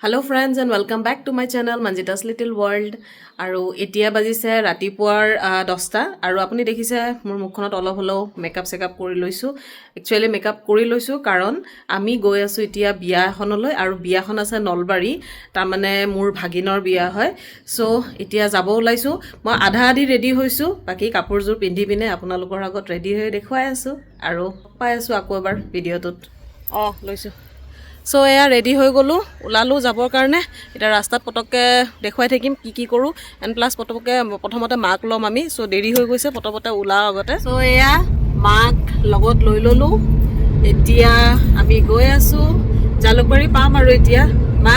Hello friends and welcome back to my channel Manjita's Little World. আৰু এতিয়া বাজিছে ৰাতিপুৱাৰ 10টা আৰু আপুনি দেখিছে মোৰ মুখখনত অলপ হলেও মেকআপ চেকআপ কৰি লৈছো একচুয়ালি মেকআপ কৰি লৈছো কাৰণ আমি গৈ আছো এতিয়া বিয়া এখনলৈ আৰু বিয়াখন আছে নলবাৰী তাৰ মানে মোৰ ভাগিনৰ বিয়া হয় সো এতিয়া যাব ওলাইছো মই আধা আধি ৰেডি হৈছো বাকি কাপোৰজোৰ পিন্ধি পিনে আপোনালোকৰ আগত ৰেডি হৈ দেখুৱাই আছো আৰু পাই আছো আকৌ এবাৰ ভিডিঅটোত লৈছো সো এয়া ৰেডি হৈ গলো উলালো যাবৰ কাৰণে এটা ৰাস্তাত পটককে দেখুৱাই থাকিম কি কৰো এন্ড প্লাস পটককে প্ৰথমতে মাক লম আমি সো দেৰি হৈ গৈছে পটপটে উলা আগতে সো এয়া মাক লগত লৈ ললো এতিয়া আমি গৈ আছো জালুকবাৰী পাম আৰু এতিয়া মা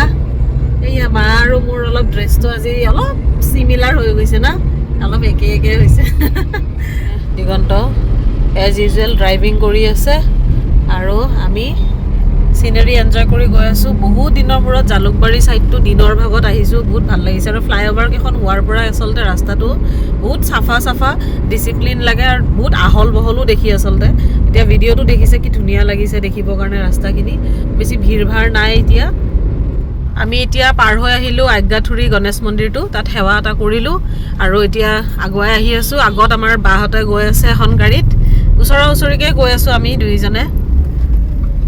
এয়া মা আৰু মোৰ অলপ ড্ৰেছটো আজি অলপ সিমিলাৰ হৈ গৈছে না অলপ একে হৈছে দিগন্ত এজ ইউজুৱেল ড্ৰাইভিং কৰি আছে আৰু আমি সিনাৰি এনজয় কৰি গৈ আছো বহুত দিনৰ মূৰত জালুকবাৰী সাইডটো দিনৰ ভাগত আহিছো বহুত ভাল লাগিছে আৰু ফ্লাইওভাৰ কেখন হোৱাৰ পৰা আসলতে ৰাস্তাটো বহুত সাফা ডিসিপ্লিন লাগে আৰু বহুত আহল বহলো দেখি আসলতে এতিয়া ভিডিওটো দেখিছে কি ধুনিয়া লাগিছে দেখিবৰ কাৰণে ৰাস্তাখিনি বেছি ভিৰ ভাৰ নাই এতিয়া আমি এতিয়া পাৰ হৈ আহিলো আজ্ঞাথুৰি গণেশ মন্দিৰটো তাত সেৱা এটা কৰিলো আৰু এতিয়া আগুৱাই আহি আছো আগত আমাৰ বাহতে গৈ আছে এখন গাড়ীত ওচৰিকে গৈ আছো আমি দুইজনে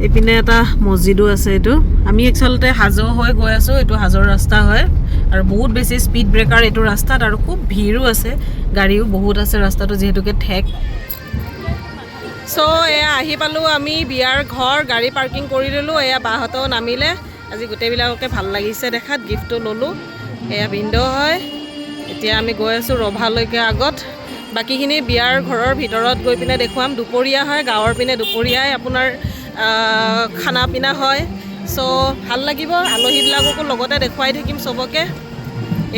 এপিনে এটা মসজিদো আছে এটো আমি একচলতে হাজো হৈ গৈ আছো এটো হাজৰ ৰাস্তা হয় আৰু বহুত বেছি স্পিড ব্ৰেকাৰ এটো ৰাস্তাত আৰু খুব ভিৰো আছে গাড়ীও বহুত আছে ৰাস্তাটো যেহেতুকে ঠেক সো এয়া আহি পালো আমি বিয়াৰ ঘৰ গাড়ী পাৰ্কিং কৰি দিলো এয়া বাহতো নামিলে আজি গুটেবিলাককে ভাল লাগিছে দেখাত গিফটটো ললো এয়া বিন্দো হয় এতিয়া আমি গৈ আছো ৰভালৈকে আগত বাকিখিনি বিয়াৰ ঘৰৰ ভিতৰত গৈ পিনে দেখুৱাম দুপৰীয়া হয় গাঁৱৰ পিনে দুপৰীয়াই আপোনাৰ খানা পিনা হয় সো ভাল লাগিব আলহীবিলাককো লগতে দেখুৱাই থাকিম সবকে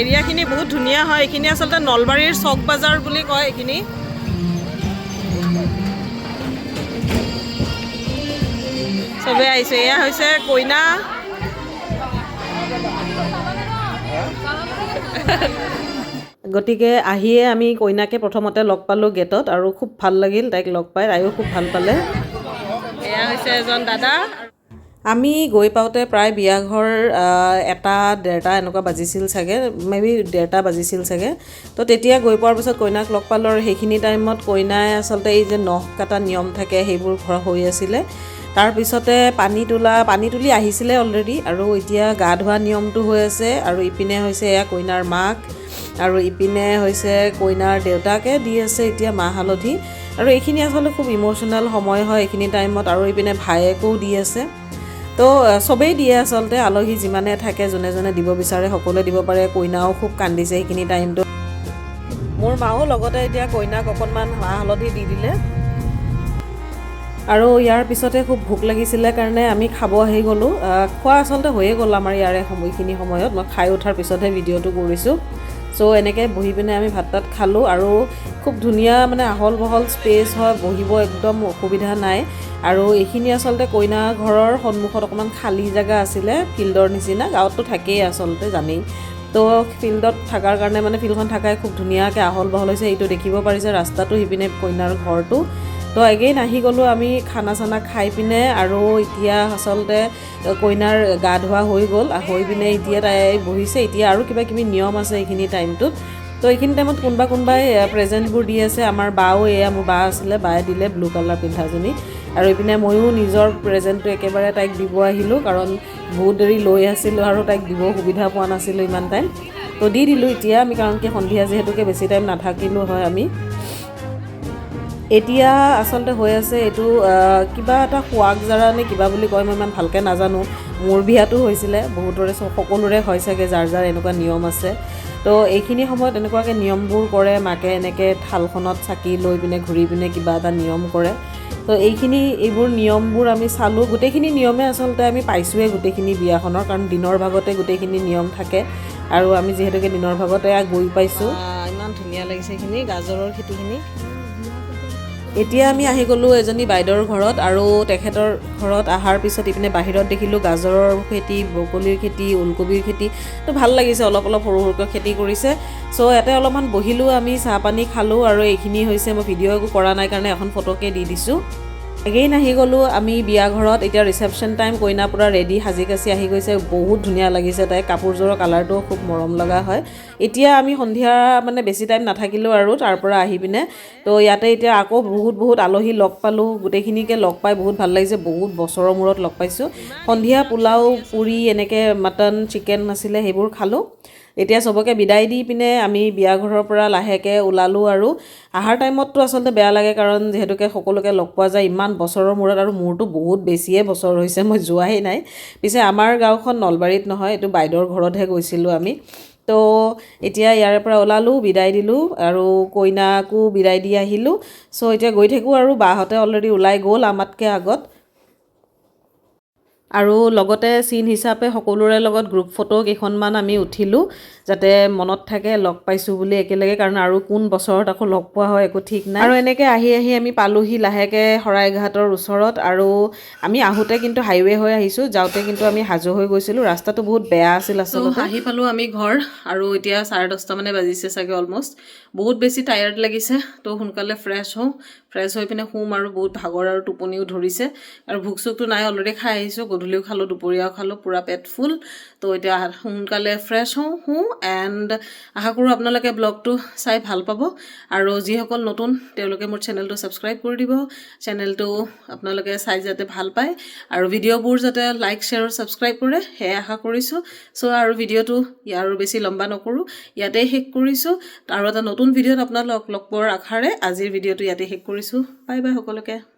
এৰিয়াখিনি বহুত ধুনিয়া হয় এখিনি আসলতে নলবাৰীৰ চক বাজাৰ বুলি কয় এখিনি সবে আইছে এয়া হৈছে কইনা গতিকে আহিয়ে আমি কইনাকে প্ৰথমতে লগ পালো গেটত আৰু খুব ভাল লাগিল তাইক লগ পাই তাইও খুব ভাল পালে এয়া হৈছে এজন দাদা আমি গৈ পাওতে প্ৰায় বিয়া ঘৰ 1:30 এনেকুৱা বাজিছিল চাগে মেবি 1:30 বাজিছিল চাগে তো তেতিয়া গৈ পোৱাৰ পিছত কইনাক লগ পালো আৰু সেইখিনি টাইমত কইনাই আসলতে এই যে নখ কাটা নিয়ম থাকে সেইবোৰ ঘৰ হৈ আছিল তাৰ পিছতে পানী তুলি আহিছিলে অলৰেডি আৰু এতিয়া গা ধোৱা নিয়মটো হৈ আছে আৰু ইপিনে হৈছে এয়া কইনাৰ মাক আৰু ইপিনে হৈছে কইনাৰ দেউতাকে দি আছে এতিয়া মাহ হালধি আৰু এইখিনি আসলে খুব ইমোশনাল সময় হয় এইখিনি টাইমত আৰু ইপিনে ভাইয়েকো দি আছে তো সবেই দিয়ে আসলতে আলহী যিমানে থাকে জনে দিব বিচাৰে সকলোৱে দিব পাৰে কইনাও খুব কান্দিছে এইখিনি টাইমটো মোৰ মাও লগতে এতিয়া কইনাক অকনমান মাহ হালধি দি দিলে আৰু ইয়াৰ পিছতে খুব ভোক লাগিছিলে কাৰণে আমি খাব আহি গলো খোৱা আসলতে হৈয়ে গ'ল আমাৰ ইয়াৰে সময়খিনি সময়ত মই খাই উঠাৰ পিছতহে ভিডিওটো কৰিছো সো এনেকে বহি পিনে আমি ভাত তাত খালো আৰু খুব ধুনিয়া মানে আহল বহল স্পেস হয় বহিব একদম অসুবিধা নাই আৰু এইখিনি আসলতে কইনা ঘৰৰ সন্মুখত অকমান খালি জায়গা আছিল ফিল্ডৰ নিচিনা গাঁৱতো থাকেই আসলতে জানেই তো ফিল্ডত থাকাৰ কাৰণে মানে ফিল্ডখন থাকাই খুব ধুনিয়াকে আহল বহল হৈছে এইটো দেখিব পাৰিছে ৰাস্তাটো হিপিনে কইনাৰ ঘৰটো তো এগেইন আহি গলো আমি খানা চানা খাই পিনে আৰু এতিয়া আসলতে কইনাৰ গা ধোৱা হৈ গ'ল হৈ পিনে এতিয়া তাই বহিছে এতিয়া আৰু কিবা কিবি নিয়ম আছে এইখিনি টাইমটোত তো এইখিনি টাইমত কোনবাই প্ৰেজেন্টবোৰ দি আছে আমাৰ বাও এয়া মোৰ বা আছিলে বায়ে দিলে ব্লু কালাৰ পিন্ধাজনী আৰু ইপিনে ময়ো নিজৰ প্ৰেজেন্টটো একেবাৰে তাইক দিব আহিলো কাৰণ বহুত দেৰি লৈ আছিল আৰু তাইক দিব সুবিধা পোৱা নাছিল ইমান টাইম তো দি দিলো এতিয়া আমি কাৰণ কি সন্ধিয়া যেহেতুকে বেছি টাইম নাথাকিলো হয় আমি এতিয়া আসলতে হৈ আছে এটো কিবা এটা খোৱাক জাৰা নে কিবা বুলি কয় মই ইমান ভালকে নাজানো মোৰ বিয়াটো হৈছিলে বহুতৰে সকলোৰে হয় চাগে যাৰ এনেকুৱা নিয়ম আছে তো এইখিনি সময়ত এনেকুৱাকে নিয়মবোৰ কৰে মাকে এনেকে থালখনত চাকি লৈ পিনে ঘূৰি পিনে কিবা এটা নিয়ম কৰে তো এইবোৰ নিয়মবোৰ আমি চালো গোটেইখিনি নিয়মে আসলতে আমি পাইছোৱে গোটেইখিনি বিয়াখনৰ কাৰণ দিনৰ ভাগতে গোটেইখিনি নিয়ম থাকে আৰু আমি যেহেতুকে দিনৰ ভাগতে গৈ পাইছো ইমান ধুনিয়া লাগিছে এইখিনি গাজৰৰ খেতিখিনি এতিয়া আমি আহি গলো এজনী বাইদেউৰ ঘৰত আৰু তেখেতৰ ঘৰত আহাৰ পিছত ইপিনে বাহিৰত দেখিলো গাজৰৰ খেতি ব্ৰকলিৰ খেতি ওলকবিৰ খেতি তো ভাল লাগিছে অলপ সৰুকৈ খেতি কৰিছে সো এতে অলপমান বহিলো আমি চাহ পানী খালো আৰু এইখিনি হৈছে মই ভিডিও একো কৰা নাই কাৰণে এখন ফটোকে দি দিছো এগেইন আহি গ'লোঁ আমি বিয়া ঘৰত। এতিয়া ৰিচেপশ্যন টাইম, কইনা পূৰা ৰেডি সাজি কাচি আহি গৈছে। বহুত ধুনীয়া লাগিছে তাই, কাপোৰযোৰৰ কালাৰটোও খুব মৰম লগা হয়। এতিয়া আমি সন্ধিয়া মানে বেছি টাইম নাথাকিলোঁ আৰু তাৰ পৰা আহি পিনে তো ইয়াতে এতিয়া আকৌ বহুত আলহী লগ পালোঁ। গোটেইখিনিকে লগ পাই বহুত ভাল লাগিছে, বহুত বছৰৰ মূৰত লগ পাইছোঁ। সন্ধিয়া পোলাও পুৰি এনেকৈ মাটন চিকেন আছিলে সেইবোৰ খালোঁ। এতিয়া চবকে বিদায় দি পিনে আমি বিয়া ঘৰৰ পৰা লাহেকৈ ওলালোঁ। আৰু আহাৰ টাইমততো আচলতে বেয়া লাগে, কাৰণ যিহেতুকে সকলোকে লগ পোৱা যায় ইমান বছৰৰ মূৰত, আৰু মোৰতো বহুত বেছিয়ে বছৰ হৈছে মই যোৱাই নাই। পিছে আমাৰ গাঁওখন নলবাৰীত নহয়, এইটো বাইদেউৰ ঘৰতহে গৈছিলোঁ আমি। তো এতিয়া ইয়াৰে পৰা ওলালোঁ, বিদায় দিলোঁ আৰু কইনাকো বিদায় দি আহিলোঁ। চ' এতিয়া গৈ থাকোঁ আৰু বাহঁতে অলৰেডি ওলাই গ'ল আমাতকৈ আগত। আৰু লগতে চিন হিচাপে সকলোৰে লগত গ্ৰুপ ফটো কেইখনমান আমি উঠিলোঁ, যাতে মনত থাকে লগ পাইছোঁ বুলি একেলগে, কাৰণ আৰু কোন বছৰত আকৌ লগ পোৱা হয় একো ঠিক নাই। আৰু এনেকৈ আহি আমি পালোঁহি লাহেকৈ শৰাইঘাটৰ ওচৰত। আৰু আমি আহোঁতে কিন্তু হাইৱে হৈ আহিছোঁ, যাওঁতে কিন্তু আমি হাজো হৈ গৈছিলোঁ। ৰাস্তাটো বহুত বেয়া আছিল আচলতে। আহি পালোঁ আমি ঘৰ, আৰু এতিয়া 10:30 মানে বাজিছে চাগে অলমষ্ট। বহুত বেছি টায়াৰ্ড লাগিছে, তো সোনকালে ফ্ৰেছ হওঁ, ফ্ৰেছ হৈ পিনে শুম। আৰু বহুত ভাগৰ আৰু টোপনিও ধৰিছে, আৰু ভোক চোকটো নাই, অলৰেডি খাই আহিছোঁ। গধূলিও খালোঁ, দুপৰীয়াও খালোঁ, পূৰা পেট ফুল। তো এতিয়া সোনকালে ফ্ৰেছ হওঁ এণ্ড আশা কৰোঁ আপোনালোকে ব্লগটো চাই ভাল পাব। আৰু যিসকল নতুন তেওঁলোকে মোৰ চেনেলটো ছাবস্ক্ৰাইব কৰি দিব। চেনেলটো আপোনালোকে চাই যাতে ভাল পায়, আৰু ভিডিঅ'বোৰ যাতে লাইক শ্বেয়াৰ আৰু ছাবস্ক্ৰাইব কৰে, সেয়াই আশা কৰিছোঁ। চ' আৰু ভিডিঅ'টো আৰু বেছি লম্বা নকৰোঁ, ইয়াতেই শেষ কৰিছোঁ। আৰু এটা নতুন ভিডিঅ'ত আপোনালোক লগ পোৱাৰ আশাৰে আজিৰ ভিডিঅ'টো ইয়াতে শেষ কৰিছোঁ। বাই বাই সকলোকে।